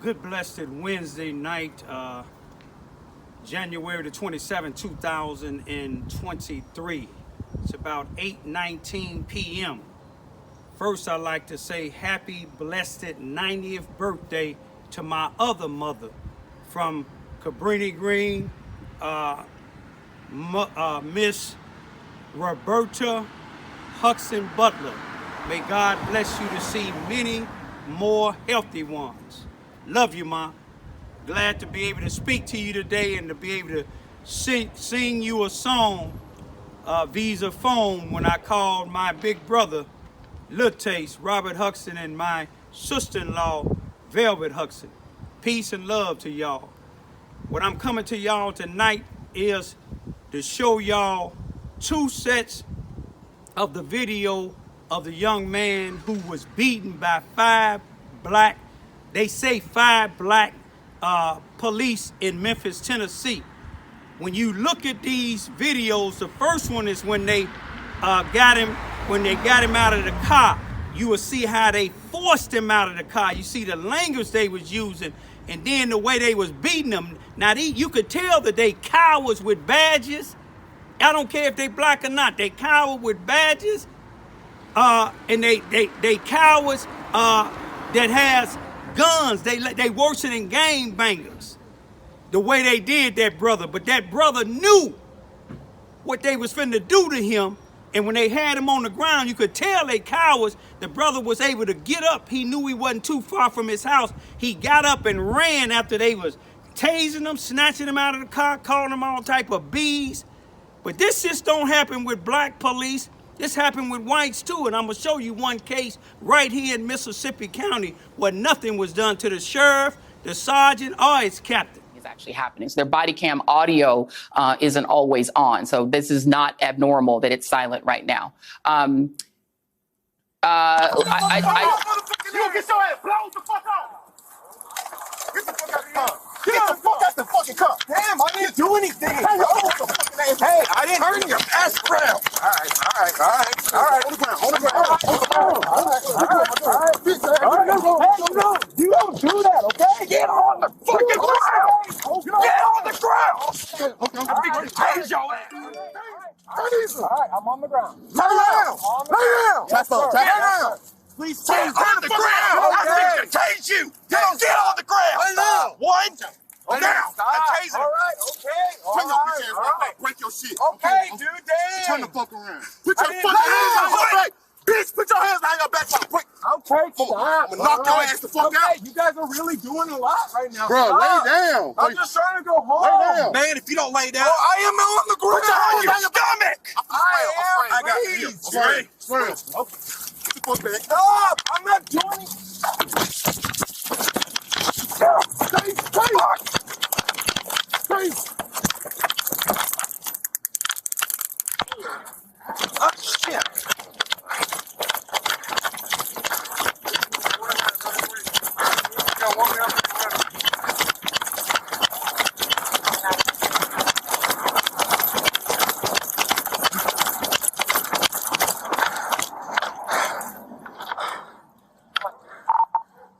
Good blessed Wednesday night, January the 27th, 2023. It's about 8:19 p.m. First, I'd like to say happy blessed 90th birthday to my other mother from Cabrini Green, Miss Roberta Huxton Butler. May God bless you to see many more healthy ones. Love you, Ma. Glad to be able to speak to you today and to be able to sing you a song via phone when I called my big brother, Lil Taste, Robert Huxton, and my sister-in-law, Velvet Huxton. Peace and love to y'all. What I'm coming to y'all tonight is to show y'all 2 sets of the video of the young man who was beaten by 5 black police in Memphis, Tennessee. When you look at these videos, the first one is when they got him out of the car. You will see how they forced him out of the car. You see the language they was using, and then the way they was beating him. Now you could tell that they cowards with badges. I don't care if they black or not. They coward with badges, and they cowards that has guns. They worse than gang bangers. The way they did that brother, but that brother knew what they was finna do to him, and when they had him on the ground, you could tell they cowards. The brother was able to get up. He knew he wasn't too far from his house. He got up and ran after they was tasing him, snatching him out of the car, calling him all type of B's. But this just don't happen with black police. This happened with whites too, and I'm gonna show you one case right here in Mississippi County where nothing was done to the sheriff, the sergeant, or his captain. Is actually happening. So their body cam audio isn't always on. So this is not abnormal that it's silent right now. You get your ass blown the fuck out. Get the fuck out the car. Get the fuck out the fucking car. Damn, I didn't do anything. Hey, I didn't turn your ass around. All right. On the ground. All right. You don't do that, okay? Get on the fucking ground. Get on the ground. Okay. I'm gonna tase your ass. All right, I'm on the ground. Lay down. Tap down. Please get on the ground. I think to tase you. Get on the ground. Lay down. One. Now. I tase him. All right. Okay. Turn your bitch ass right back. Break your shit. Okay, dude. Damn. Turn the fuck around. Put your fucking hands on your back. Bitch, put your hands behind your back. Okay, stop. I'm gonna knock your ass the fuck out. You guys are really doing a lot right now. Bro, lay down. I'm just trying to go home. Lay down. Man, if you don't lay down, I am on the ground. Put your hands on your stomach. I got you. Swear. Okay. Stop! I'm not doing it. Stay. Oh, shit.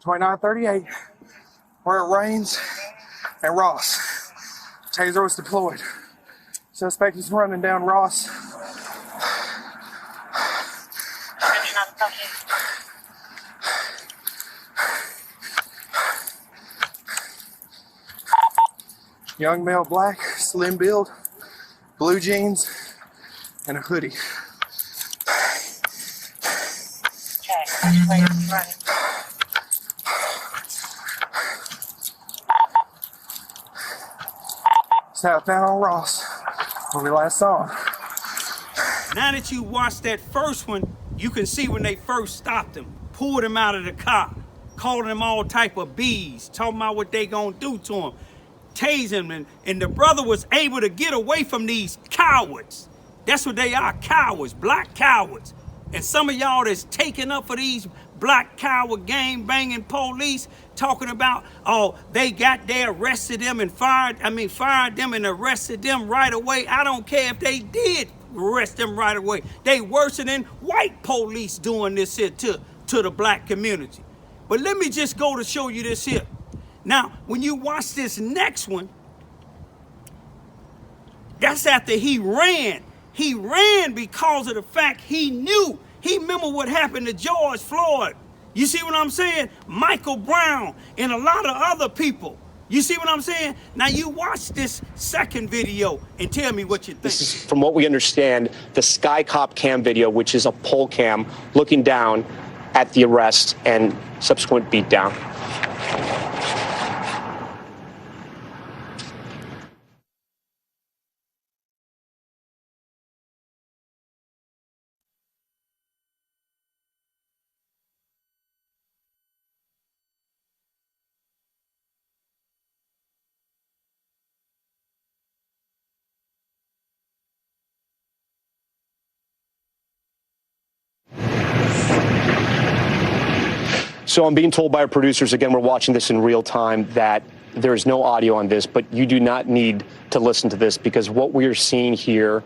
2938, where it rains and Ross. Taser was deployed. Suspect is running down Ross. Young male, black, slim build, blue jeans, and a hoodie. Southbound on Ross, where we last saw him. Now that you watched that first one, you can see when they first stopped him, pulled him out of the car, calling him all type of B's, talking about what they gonna do to him, tasing him, and the brother was able to get away from these cowards. That's what they are, cowards, black cowards. And some of y'all that's taking up for these black coward gang banging police talking about, oh, they arrested them and fired them and arrested them right away. I don't care if they did arrest them right away. They worse than white police doing this here to the black community. But let me just go to show you this here. Now, when you watch this next one, that's after he ran. He ran because of the fact he knew. He remembered what happened to George Floyd. You see what I'm saying? Michael Brown and a lot of other people. You see what I'm saying? Now you watch this second video and tell me what you think. This is, from what we understand, the Sky Cop cam video, which is a pole cam looking down at the arrest and subsequent beatdown. So I'm being told by our producers, again, we're watching this in real time, that there is no audio on this, but you do not need to listen to this because what we are seeing here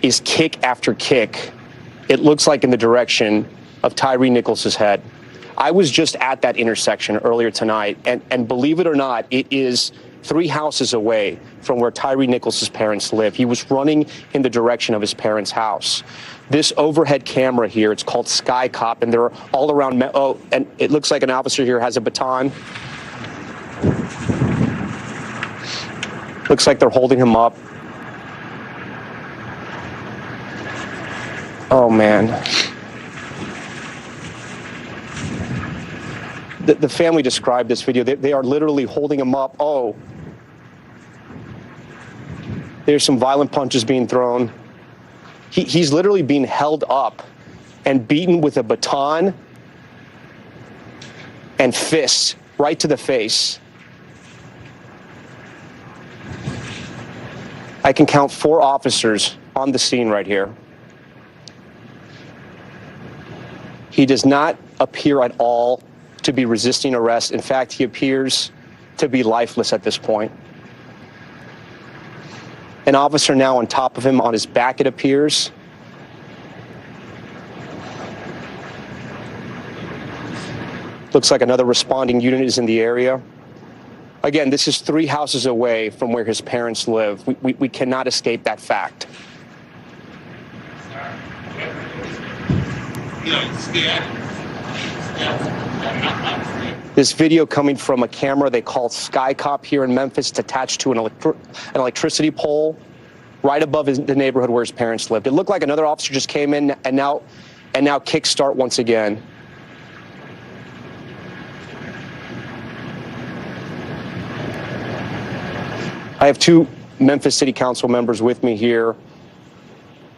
is kick after kick. It looks like in the direction of Tyre Nichols' head. I was just at that intersection earlier tonight, and believe it or not, it is 3 houses away from where Tyre Nichols' parents live. He was running in the direction of his parents' house. This overhead camera here, it's called Sky Cop, and they're all around. Oh, and it looks like an officer here has a baton. Looks like they're holding him up. Oh, man. The family described this video. They are literally holding him up. Oh. There's some violent punches being thrown. He's literally being held up and beaten with a baton and fists right to the face. I can count 4 officers on the scene right here. He does not appear at all to be resisting arrest. In fact, he appears to be lifeless at this point. An officer now on top of him, on his back, it appears. Looks like another responding unit is in the area. Again, this is 3 houses away from where his parents live. We cannot escape that fact. This video coming from a camera they call Sky Cop here in Memphis. It's attached to an electricity pole right above the neighborhood where his parents lived. It looked like another officer just came in and now kickstart once again. I have 2 Memphis City Council members with me here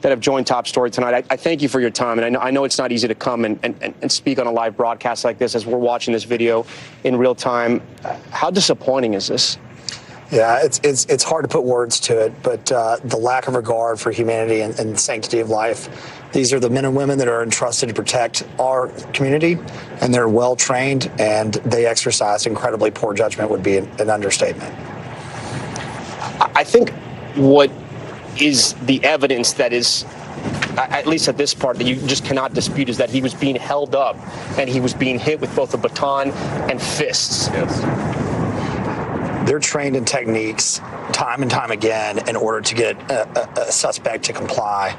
that have joined Top Story tonight. I thank you for your time, and I know it's not easy to come and speak on a live broadcast like this as we're watching this video in real time. How disappointing is this? Yeah, it's hard to put words to it, but the lack of regard for humanity and the sanctity of life. These are the men and women that are entrusted to protect our community, and they're well trained, and they exercise incredibly poor judgment would be an understatement. I think what is the evidence that is, at least at this part, that you just cannot dispute, is that he was being held up and he was being hit with both a baton and fists. Yes. They're trained in techniques time and time again in order to get a suspect to comply.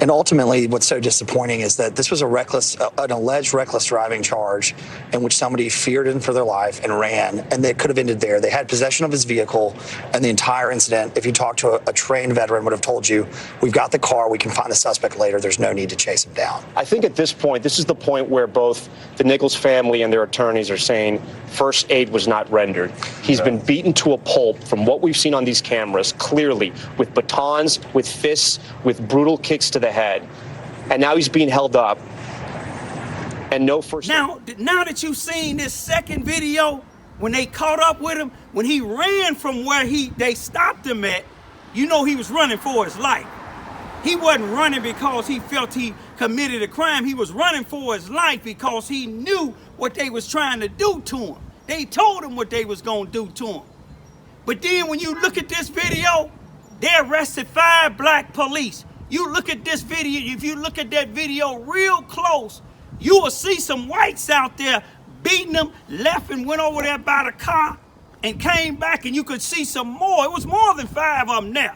And ultimately, what's so disappointing is that this was an alleged reckless driving charge in which somebody feared him for their life and ran, and they could have ended there. They had possession of his vehicle, and the entire incident, if you talk to a trained veteran, would have told you, we've got the car, we can find the suspect later, there's no need to chase him down. I think at this point, this is the point where both the Nichols family and their attorneys are saying first aid was not rendered. He's been beaten to a pulp from what we've seen on these cameras, clearly, with batons, with fists, with brutal kicks to the head, and now he's being held up, and no first. Now that you've seen this second video, when they caught up with him, when he ran from where they stopped him at, you know he was running for his life. He wasn't running because he felt he committed a crime. He was running for his life because he knew what they was trying to do to him. They told him what they was gonna do to him. But then when you look at this video, they arrested 5 black police. You look at this video, if you look at that video real close, you will see some whites out there beating them, left and went over there by the car and came back, and you could see some more. It was more than 5 of them there.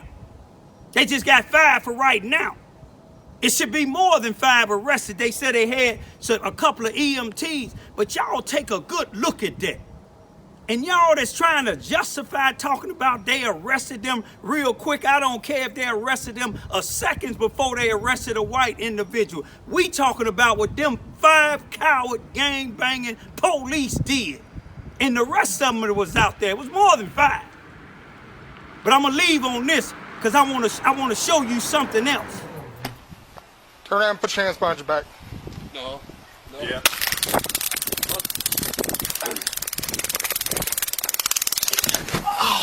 They just got 5 for right now. It should be more than 5 arrested. They said they had a couple of EMTs, but y'all take a good look at that. And y'all that's trying to justify talking about they arrested them real quick, I don't care if they arrested them seconds before they arrested a white individual. We talking about what them 5 coward gang-banging police did. And the rest of them that was out there, it was more than 5. But I'm gonna leave on this because I wanna show you something else. Turn around and put your hands behind your back. No. Yeah.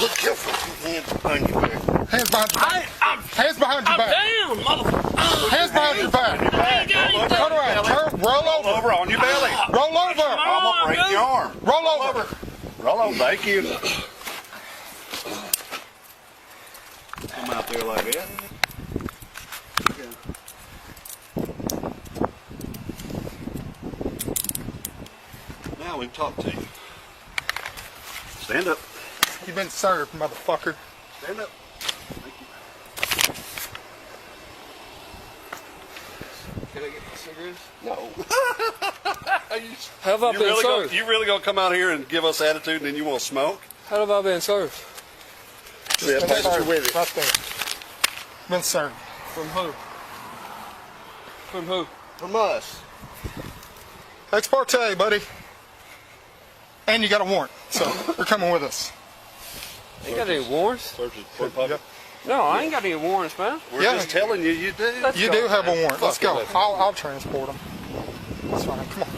Look careful. Hands behind your back. Hands behind your back. Hands behind your back. Damn, motherfucker. Hands behind your back. Turn around. Roll over. Roll over on your belly. Roll over. I'm gonna break your arm. Roll over. Roll over. Thank you. Come out there like that. Now we can talk to you. Stand up. You've been served, motherfucker. Stand up. Thank you. Can I get my cigarettes? No. How have I been served? You really gonna come out here and give us attitude and then you want to smoke? How have I been served? Yeah, Been take you served. with it. Right there. Been served. From who? From who? From us. Ex parte, buddy. And you got a warrant, so you're coming with us. Ain't got any warrants? Searches for public. No, I ain't got any warrants, man. We're Yeah. just telling you, you do. Let's You go, do have a man. warrant. Let's Fuck go. it, I'll transport them. That's fine. Come on.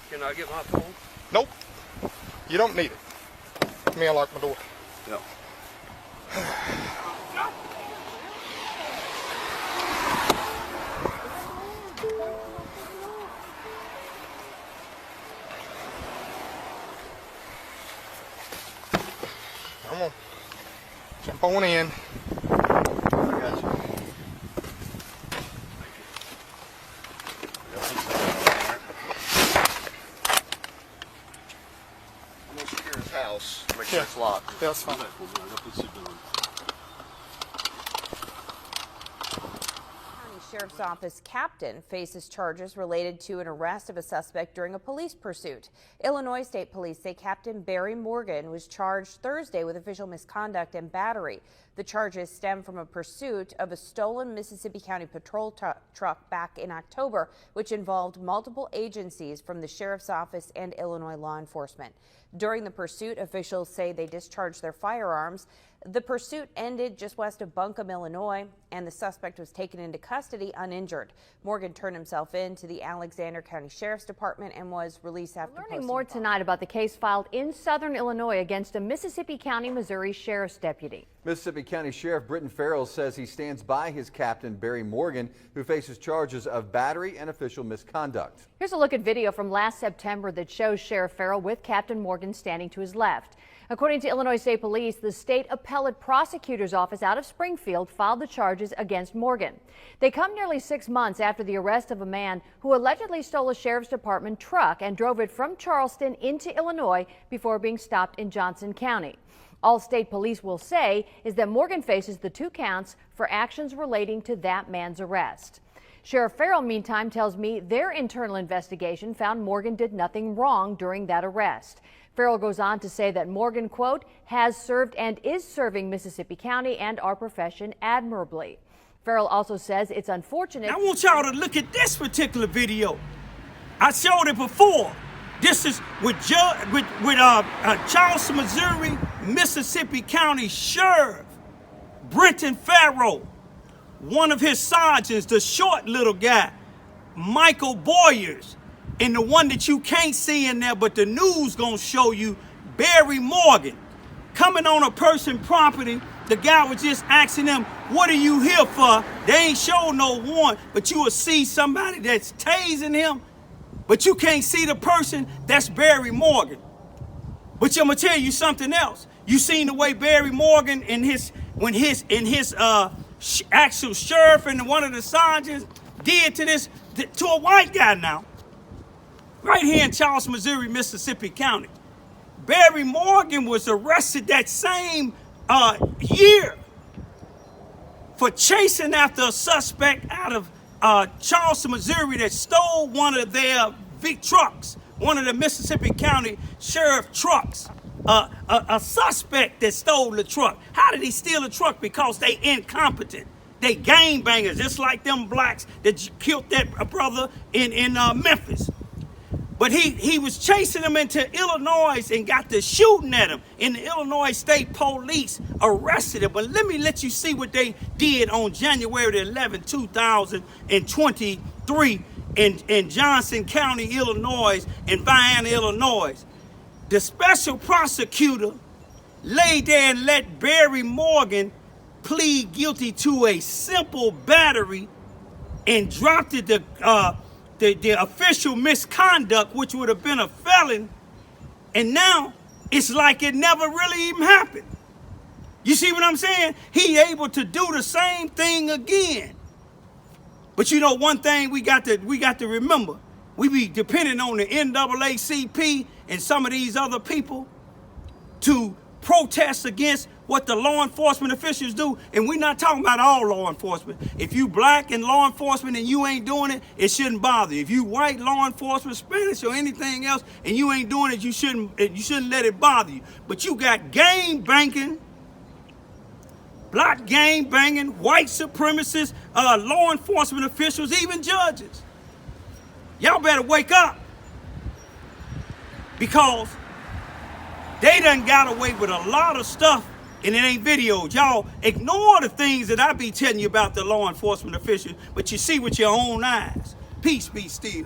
Can I get my phone? Nope. You don't need it. Let me unlock my door. No. Come on. Jump on in. I got you. I'm gonna secure his house. Make sure Yeah. it's locked. Yeah, that's fine. County Sheriff's Office captain faces charges related to an arrest of a suspect during a police pursuit. Illinois State Police say Captain Barry Morgan was charged Thursday with official misconduct and battery. The charges stem from a pursuit of a stolen Mississippi County patrol truck back in October, which involved multiple agencies from the Sheriff's Office and Illinois law enforcement. During the pursuit, officials say they discharged their firearms. The pursuit ended just west of Buncombe, Illinois, and the suspect was taken into custody uninjured. Morgan turned himself in to the Alexander County Sheriff's Department and was released after Learning posting more bond. tonight about the case filed in southern Illinois against a Mississippi County, Missouri sheriff's deputy. Mississippi County Sheriff Britton Farrell says he stands by his captain, Barry Morgan, who faces charges of battery and official misconduct. Here's a look at video from last September that shows Sheriff Farrell with Captain Morgan standing to his left. According to Illinois State Police, the state appellate prosecutor's office out of Springfield filed the charges against Morgan. They come nearly 6 months after the arrest of a man who allegedly stole a sheriff's department truck and drove it from Charleston into Illinois before being stopped in Johnson County. All state police will say is that Morgan faces the 2 counts for actions relating to that man's arrest. Sheriff Farrell, meantime, tells me their internal investigation found Morgan did nothing wrong during that arrest. Farrell goes on to say that Morgan, quote, has served and is serving Mississippi County and our profession admirably. Farrell also says it's unfortunate. I want y'all to look at this particular video. I showed it before. This is with Charleston, Missouri, Mississippi County Sheriff Britton Farrell. One of his sergeants, the short little guy, Michael Boyers, and the one that you can't see in there, but the news gonna show you, Barry Morgan, coming on a person's property. The guy was just asking them, what are you here for? They ain't show no warrant, but you will see somebody that's tasing him, but you can't see the person. That's Barry Morgan. But I'm gonna tell you something else. You seen the way Barry Morgan in his actual sheriff and one of the sergeants did to this, to a white guy now. Right here in Charles, Missouri, Mississippi County. Barry Morgan was arrested that same year for chasing after a suspect out of Charleston, Missouri that stole one of their big trucks, one of the Mississippi County Sheriff trucks. A suspect that stole the truck. How did he steal the truck? Because they incompetent. They gangbangers, just like them blacks that killed that brother in Memphis. But he was chasing them into Illinois and got to shooting at him. And the Illinois State Police arrested him. But let you see what they did on January 11, 2023 in Johnson County, Illinois, and Vienna, Illinois. The special prosecutor laid there and let Barry Morgan plead guilty to a simple battery and dropped it the official misconduct, which would have been a felon, and now it's like it never really even happened. You see what I'm saying? He able to do the same thing again. But you know one thing we got to remember, we be depending on the NAACP and some of these other people to protest against what the law enforcement officials do. And we're not talking about all law enforcement. If you black in law enforcement and you ain't doing it, it shouldn't bother you. If you white law enforcement, Spanish or anything else, and you ain't doing it, you shouldn't let it bother you. But you got gang banging, black gang banging, white supremacists, law enforcement officials, even judges. Y'all better wake up, because they done got away with a lot of stuff and it ain't videos. Y'all ignore the things that I be telling you about the law enforcement officials, but you see with your own eyes. Peace be still.